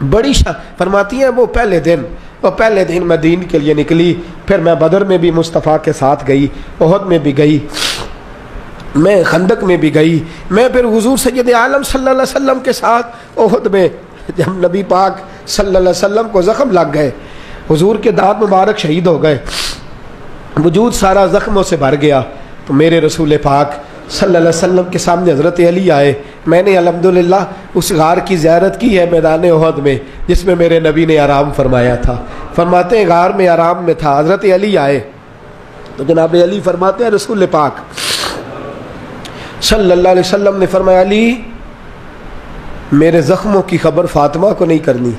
بڑی فرماتی ہیں وہ پہلے دن میں دین کے لیے نکلی، پھر میں بدر میں بھی مصطفیٰ کے ساتھ گئی، احد میں بھی گئی، میں خندق میں بھی گئی، میں پھر حضور سید عالم صلی اللہ علیہ وسلم کے ساتھ احد میں جب نبی پاک صلی اللہ علیہ وسلم کو زخم لگ گئے، حضور کے دانت مبارک شہید ہو گئے، وجود سارا زخموں سے بھر گیا، تو میرے رسول پاک صلی اللہ علیہ وسلم کے سامنے حضرت علی آئے۔ میں نے الحمدللہ اس غار کی زیارت کی ہے میدان احد میں جس میں میرے نبی نے آرام فرمایا تھا۔ فرماتے ہیں غار میں آرام میں تھا، حضرت علی آئے تو جناب علی فرماتے ہیں رسول پاک صلی اللہ علیہ وسلم نے فرمایا علی میرے زخموں کی خبر فاطمہ کو نہیں کرنی۔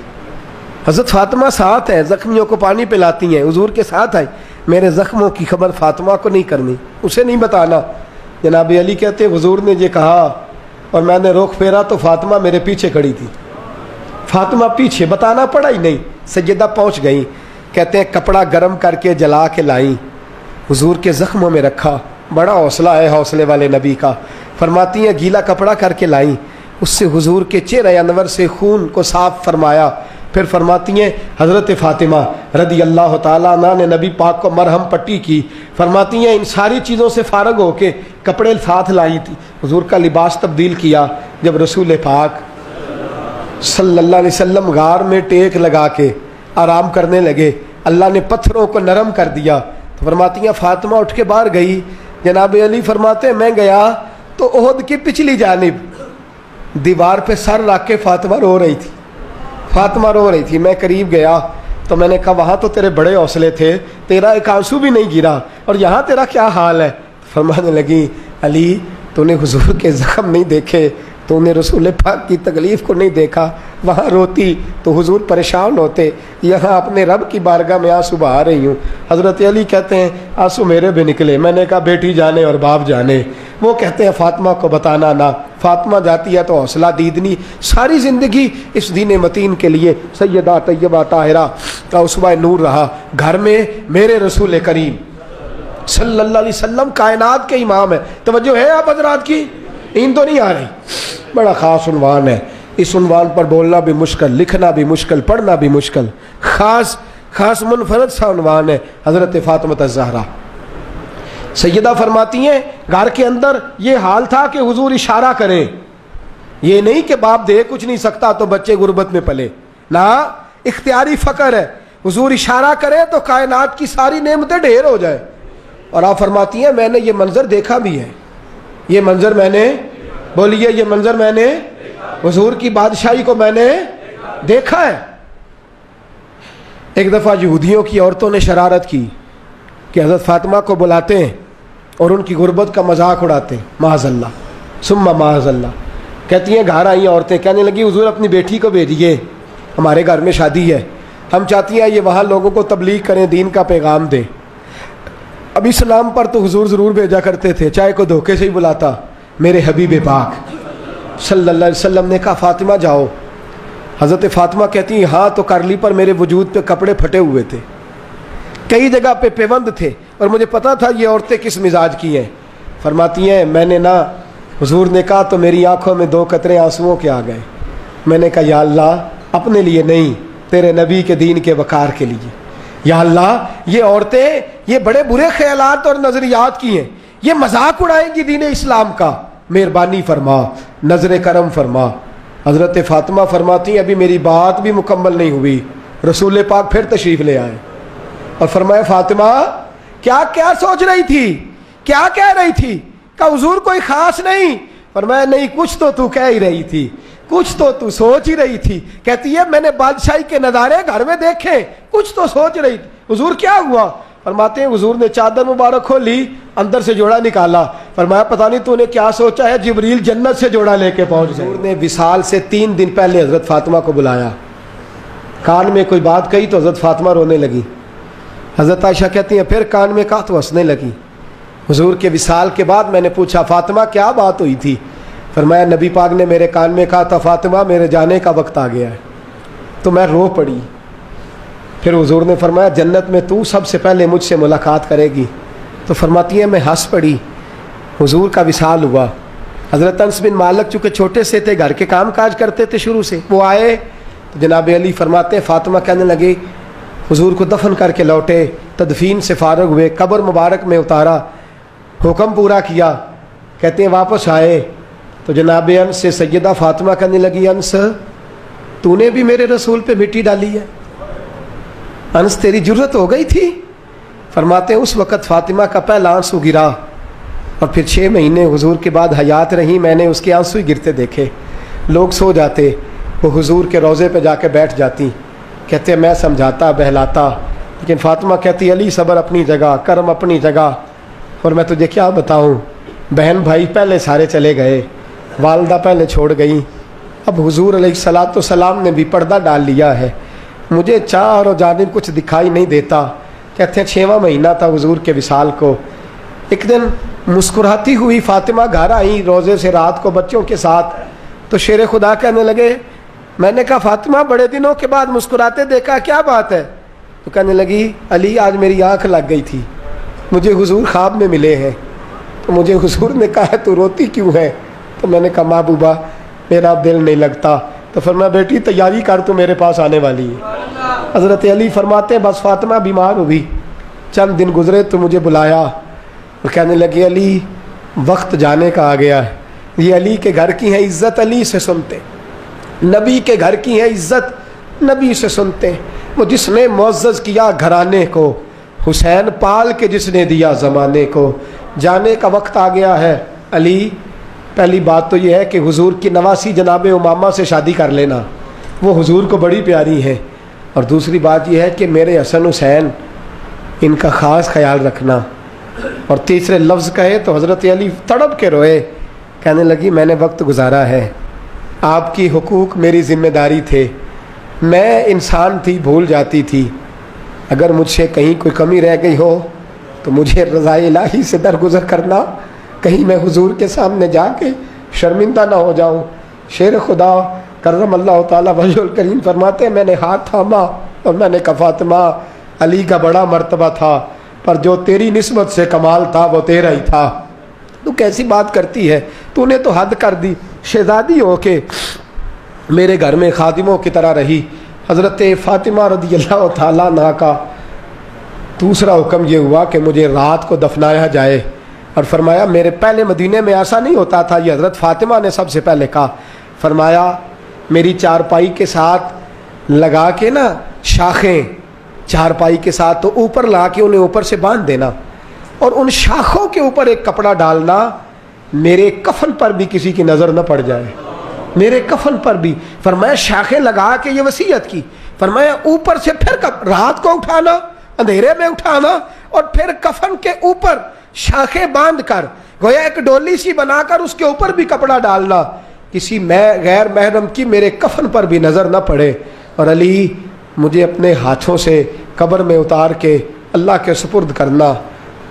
حضرت فاطمہ ساتھ ہے، زخمیوں کو پانی پلاتی ہیں، حضور کے ساتھ آئے، میرے زخموں کی خبر فاطمہ کو نہیں کرنی، اسے نہیں بتانا۔ جناب علی کہتے ہیں حضور نے یہ کہا اور میں نے رخ پھیرا تو فاطمہ میرے پیچھے کھڑی تھی، فاطمہ پیچھے، بتانا پڑا ہی نہیں، سیدہ پہنچ گئیں، کہتے ہیں کپڑا گرم کر کے جلا کے لائیں، حضور کے زخموں میں رکھا، بڑا حوصلہ ہے حوصلے والے نبی کا۔ فرماتی ہیں گیلا کپڑا کر کے لائیں، اس سے حضور کے چہرہ انور سے خون کو صاف فرمایا۔ پھر فرماتی ہیں حضرت فاطمہ رضی اللہ تعالیٰ عنہ نے نبی پاک کو مرہم پٹی کی۔ فرماتی ہیں ان ساری چیزوں سے فارغ ہو کے کپڑے ساتھ لائی تھی، حضور کا لباس تبدیل کیا۔ جب رسول پاک صلی اللہ علیہ وسلم غار میں ٹیک لگا کے آرام کرنے لگے، اللہ نے پتھروں کو نرم کر دیا۔ تو فرماتی ہیں فاطمہ اٹھ کے باہر گئی، جناب علی فرماتے ہیں میں گیا تو احد کی پچھلی جانب دیوار پہ سر رکھ کے فاطمہ رو رہی تھی، فاطمہ رو رہی تھی۔ میں قریب گیا تو میں نے کہا وہاں تو تیرے بڑے حوصلے تھے، تیرا ایک آنسو بھی نہیں گرا، اور یہاں تیرا کیا حال ہے؟ فرمانے لگی علی تو نے حضور کے زخم نہیں دیکھے، تو نے رسول پاک کی تکلیف کو نہیں دیکھا، وہاں روتی تو حضور پریشان ہوتے، یہاں اپنے رب کی بارگاہ میں آنسو بہا رہی ہوں۔ حضرت علی کہتے ہیں آنسو میرے بھی نکلے، میں نے کہا بیٹی جانے اور باپ جانے۔ وہ کہتے ہیں فاطمہ کو بتانا نہ، فاطمہ جاتی ہے تو حوصلہ دیدنی، ساری زندگی اس دین متین کے لیے سیدہ طیبہ طاہرہ کا اسوہ نور رہا۔ گھر میں میرے رسول کریم صلی اللہ علیہ وسلم کائنات کے امام ہے۔ توجہ ہے آپ حضرات کی؟ نیند تو نہیں آ رہی؟ بڑا خاص عنوان ہے، اس عنوان پر بولنا بھی مشکل، لکھنا بھی مشکل، پڑھنا بھی مشکل، خاص منفرد سا عنوان ہے حضرت فاطمہ الزہرا۔ سیدہ فرماتی ہیں گھر کے اندر یہ حال تھا کہ حضور اشارہ کریں، یہ نہیں کہ باپ دے کچھ نہیں سکتا تو بچے غربت میں پلے، نہ اختیاری فقر ہے، حضور اشارہ کرے تو کائنات کی ساری نعمتیں ڈھیر ہو جائے۔ اور آپ فرماتی ہیں میں نے یہ منظر دیکھا بھی ہے، یہ منظر میں نے، بولیے یہ منظر میں نے، حضور کی بادشاہی کو میں نے دیکھا ہے۔ ایک دفعہ یہودیوں کی عورتوں نے شرارت کی کہ حضرت فاطمہ کو بلاتے ہیں اور ان کی غربت کا مذاق اڑاتے ہیں، معاذ اللہ ثم معاذ اللہ۔ کہتی ہیں گھر آئی عورتیں، کہنے لگی حضور اپنی بیٹی کو بھیجیے، ہمارے گھر میں شادی ہے، ہم چاہتی ہیں یہ وہاں لوگوں کو تبلیغ کریں، دین کا پیغام دیں۔ اب اسلام پر تو حضور ضرور بھیجا کرتے تھے، چاہے کوئی دھوکے سے ہی بلاتا۔ میرے حبیب پاک صلی اللہ علیہ وسلم نے کہا فاطمہ جاؤ۔ حضرت فاطمہ کہتی ہیں ہاں تو کرلی پر میرے وجود پہ کپڑے پھٹے ہوئے تھے، کئی جگہ پہ پیوند تھے، اور مجھے پتا تھا یہ عورتیں کس مزاج کی ہیں۔ فرماتی ہیں میں نے نہ، حضور نے کہا تو میری آنکھوں میں 2 قطرے آنسوؤں کے آ گئے۔ میں نے کہا یا اللہ اپنے لیے نہیں، تیرے نبی کے دین کے وقار کے لیے، یا اللہ یہ عورتیں یہ بڑے برے خیالات اور نظریات کی ہیں، یہ مذاق اڑائیں گی دین اسلام کا، مہربانی فرما، نظر کرم فرما۔ حضرت فاطمہ فرماتی ہیں ابھی میری بات بھی مکمل نہیں ہوئی، رسول پاک پھر تشریف لے آئے اور فرمایا فاطمہ کیا سوچ رہی تھی، کیا کہہ رہی تھی؟ کہ حضور کوئی خاص نہیں۔ فرمایا نہیں کچھ تو تو کہہ ہی رہی تھی، کچھ تو تو سوچ ہی رہی تھی۔ کہتی ہے میں نے بادشاہی کے نظارے گھر میں دیکھے، کچھ تو سوچ رہی تھی۔ حضور کیا ہوا؟ فرماتے ہیں حضور نے چادر مبارک کھولی، اندر سے جوڑا نکالا، فرمایا پتہ نہیں تو نے کیا سوچا ہے، جبریل جنت سے جوڑا لے کے پہنچ گئے۔ حضور نے وصال سے 3 دن پہلے حضرت فاطمہ کو بلایا، کان میں کوئی بات کہی تو حضرت فاطمہ رونے لگی۔ حضرت عائشہ کہتی ہیں پھر کان میں کہا تو ہنسنے لگی۔ حضور کے وصال کے بعد میں نے پوچھا فاطمہ کیا بات ہوئی تھی؟ فرمایا نبی پاک نے میرے کان میں کہا تھا فاطمہ میرے جانے کا وقت آ گیا ہے، تو میں رو پڑی۔ پھر حضور نے فرمایا جنت میں تو سب سے پہلے مجھ سے ملاقات کرے گی، تو فرماتی ہے میں ہنس پڑی۔ حضور کا وصال ہوا، حضرت انس بن مالک چونکہ چھوٹے سے تھے، گھر کے کام کاج کرتے تھے شروع سے، وہ آئے تو جناب علی فرماتے ہیں فاطمہ کہنے لگی حضور کو دفن کر کے لوٹے، تدفین سے فارغ ہوئے، قبر مبارک میں اتارا، حکم پورا کیا، کہتے ہیں واپس آئے تو جناب انس سے سیدہ فاطمہ کہنے لگی انس تو نے بھی میرے رسول پہ مٹی ڈالی ہے، انس تیری جرت ہو گئی تھی؟ فرماتے ہیں اس وقت فاطمہ کا پہلا آنسو گرا اور پھر 6 مہینے حضور کے بعد حیات رہی، میں نے اس کے آنسو ہی گرتے دیکھے، لوگ سو جاتے وہ حضور کے روضے پہ جا کے بیٹھ جاتی، کہتے ہیں میں سمجھاتا بہلاتا، لیکن فاطمہ کہتی علی صبر اپنی جگہ، کرم اپنی جگہ، اور میں تجھے کیا بتاؤں، بہن بھائی پہلے سارے چلے گئے، والدہ پہلے چھوڑ گئی، اب حضور علیہ الصلاۃ والسلام نے بھی پردہ ڈال لیا ہے، مجھے چاروں جانب کچھ دکھائی نہیں دیتا۔ کہتے ہیں 6واں مہینہ تھا حضور کے وصال کو، ایک دن مسکراتی ہوئی فاطمہ گھر آئی روزے سے رات کو بچوں کے ساتھ، تو شیر خدا کہنے لگے، میں نے کہا فاطمہ بڑے دنوں کے بعد مسکراتے دیکھا، کیا بات ہے؟ تو کہنے لگی علی آج میری آنکھ لگ گئی تھی، مجھے حضور خواب میں ملے ہیں، تو مجھے حضور نے کہا تو روتی کیوں ہے؟ تو میں نے کہا محبوبہ میرا دل نہیں لگتا، تو فرمایا بیٹی تیاری کر تو میرے پاس آنے والی ہے۔ حضرت علی فرماتے ہیں بس فاطمہ بیمار ہوئی، چند دن گزرے تو مجھے بلایا اور کہنے لگے علی وقت جانے کا آ گیا ہے، یہ علی کے گھر کی ہے عزت علی سے سنتے، نبی کے گھر کی ہے عزت نبی سے سنتے، وہ جس نے معزز کیا گھرانے کو، حسین پال کے جس نے دیا زمانے کو، جانے کا وقت آ گیا ہے علی۔ پہلی بات تو یہ ہے کہ حضور کی نواسی جناب امامہ سے شادی کر لینا، وہ حضور کو بڑی پیاری ہے، اور دوسری بات یہ ہے کہ میرے حسن حسین ان کا خاص خیال رکھنا، اور تیسرے لفظ کہے تو حضرت علی تڑپ کے روئے، کہنے لگی میں نے وقت گزارا ہے، آپ کی حقوق میری ذمہ داری تھے، میں انسان تھی بھول جاتی تھی، اگر مجھ سے کہیں کوئی کمی رہ گئی ہو تو مجھے رضائے الہی سے درگزر کرنا، کہیں میں حضور کے سامنے جا کے شرمندہ نہ ہو جاؤں۔ شیر خدا کرم اللہ تعالیٰ وجہ الکریم فرماتے ہیں میں نے ہاتھ تھاما اور میں نے کہا فاطمہ علی کا بڑا مرتبہ تھا، پر جو تیری نسبت سے کمال تھا وہ تیرا ہی تھا، تو کیسی بات کرتی ہے، تو نے تو حد کر دی، شہزادی ہو کے میرے گھر میں خادموں کی طرح رہی۔ حضرت فاطمہ رضی اللہ تعالیٰ عنہا کا دوسرا حکم یہ ہوا کہ مجھے رات کو دفنایا جائے، اور فرمایا میرے پہلے مدینے میں ایسا نہیں ہوتا تھا، یہ حضرت فاطمہ نے سب سے پہلے کہا، فرمایا میری چارپائی کے ساتھ لگا کے نا شاخیں، چارپائی کے ساتھ تو اوپر لا کے انہیں اوپر سے باندھ دینا، اور ان شاخوں کے اوپر ایک کپڑا ڈالنا، میرے کفن پر بھی کسی کی نظر نہ پڑ جائے، میرے کفن پر بھی۔ فرمایا شاخیں لگا کے یہ وصیت کی، فرمایا اوپر سے پھر رات کو اٹھانا، اندھیرے میں اٹھانا، اور پھر کفن کے اوپر شاخیں باندھ کر گویا ایک ڈولی سی بنا کر اس کے اوپر بھی کپڑا ڈالنا، کسی غیر محرم کی میرے کفن پر بھی نظر نہ پڑے، اور علی مجھے اپنے ہاتھوں سے قبر میں اتار کے اللہ کے سپرد کرنا۔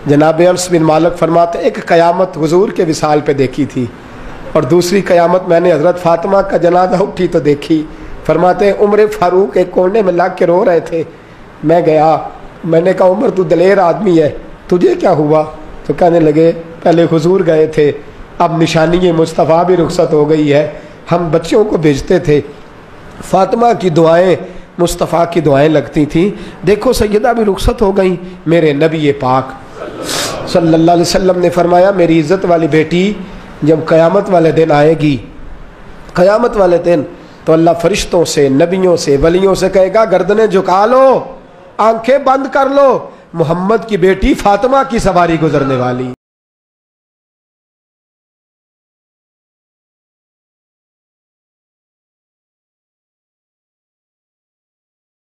جناب انس بن مالک فرماتے ایک قیامت حضور کے وصال پہ دیکھی تھی، اور دوسری قیامت میں نے حضرت فاطمہ کا جنازہ اٹھی تو دیکھی۔ فرماتے ہیں عمر فاروق ایک کونے میں لگ کے رو رہے تھے، میں گیا، میں نے کہا عمر تو دلیر آدمی ہے، تجھے کیا ہوا؟ تو کہنے لگے پہلے حضور گئے تھے، اب نشانی مصطفیٰ بھی رخصت ہو گئی ہے، ہم بچوں کو بھیجتے تھے، فاطمہ کی دعائیں مصطفیٰ کی دعائیں لگتی تھیں، دیکھو سیدہ بھی رخصت ہو گئیں۔ میرے نبی پاک صلی اللہ علیہ وسلم نے فرمایا میری عزت والی بیٹی جب قیامت والے دن آئے گی، قیامت والے دن تو اللہ فرشتوں سے، نبیوں سے، ولیوں سے کہے گا گردنیں جھکا لو، آنکھیں بند کر لو، محمد کی بیٹی فاطمہ کی سواری گزرنے والی۔